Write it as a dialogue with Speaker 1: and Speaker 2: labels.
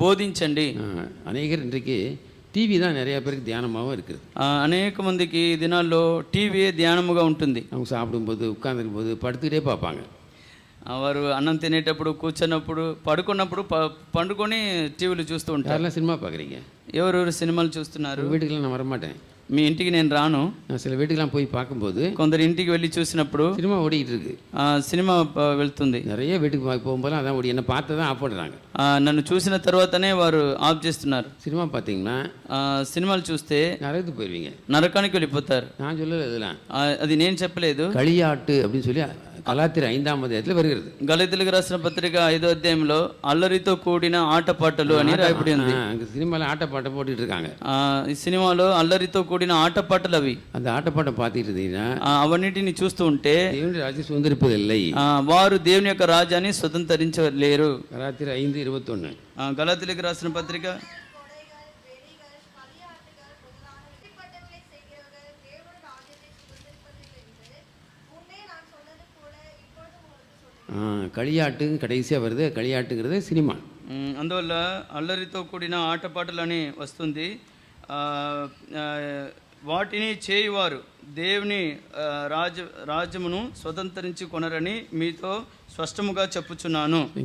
Speaker 1: బోధించండి.
Speaker 2: అనేకர் இன்றைக்கு టీవీ தான் நிறைய பேருக்கு தியானமாகவும் இருக்குது.
Speaker 1: అనేక మందికి ఈ దినాల్లో టీవీ ధ్యానముగా ఉంటుంది.
Speaker 2: அவங்க சாப்பிடும்போது உட்கார்ந்துருக்கும் போது పడుతూనే பார்ப்பாங்க.
Speaker 1: వారు అన్నం తినేటప్పుడు, కూర్చున్నప్పుడు, పడుకున్నప్పుడు పండుకొని టీవీలు చూస్తూ ఉంటారు.
Speaker 2: సినిమా பார்க்குறீங்க?
Speaker 1: ఎవరెవరు సినిమాలు చూస్తున్నారు?
Speaker 2: வீட்டுக்குலாம் நான் வரமாட்டேன்.
Speaker 1: మీ ఇంటికి నేను రాను.
Speaker 2: சில வீட்டுக்கெல்லாம் போய் பார்க்கும்போது
Speaker 1: కొందరు ఇంటికి వెళ్ళి చూసినప్పుడు
Speaker 2: సినిమా ఓడిக்கிட்டு இருக்கு.
Speaker 1: సినిమా వెళ్తుంది.
Speaker 2: நிறைய வீட்டுக்கு போகும்போது அதான் ஓடி என்ன பார்த்து தான் ஆஃப் பண்ணுறாங்க.
Speaker 1: నన్ను చూసిన తర్వాతనే వారు ఆఫ్ చేస్తున్నారు.
Speaker 2: సినిమా பார்த்தீங்கன்னா
Speaker 1: సినిమాలు చూస్తే
Speaker 2: நரகத்துக்கு போயிருவீங்க.
Speaker 1: నరకానికి వెళ్ళిపోతారు.
Speaker 2: நான் சொல்லல இதெல்லாம்.
Speaker 1: అది నేను చెప్పలేదు.
Speaker 2: களியாட்டு அப்படின்னு சொல்லி గలాతీయుల 5వ అధ్యాయంలో வருகிறது.
Speaker 1: గలతీయులకు రాసిన పత్రిక 5వ అధ్యాయంలో అల్లరితో కూడిన ఆటపాటలు అని రాయబడి ఉంది.
Speaker 2: సినిమాలో ఆటపాట పోட்டுட்டு இருக்காங்க.
Speaker 1: ఈ సినిమాలో అల్లరితో కూడిన ఆటపాటలు అవి.
Speaker 2: அந்த ஆட்டப்பாட்டம் பார்த்துட்டு இருந்தீங்கன்னா
Speaker 1: అవన్నిటిని చూస్తూ ఉంటే
Speaker 2: దేవుని రాజ్యం సుందరిపదిల్లై,
Speaker 1: వారు దేవుని యొక్క రాజ్యాన్ని స్వతంత్రించలేరు.
Speaker 2: గలాతీయుల 5:21.
Speaker 1: గలతీయులకు రాసిన పత్రిక
Speaker 2: களியாட்டு கடைசியாக வருது. களியாட்டுங்கிறது సినిమా.
Speaker 1: అందువల్ల అల్లరితో కూడిన ఆటపాటలని వస్తుంది. వాటిని చేయువారు దేవుని రాజ్యమును స్వతంత్రించి కొనరని మీతో స్పష్టముగా చెప్పుచున్నాను.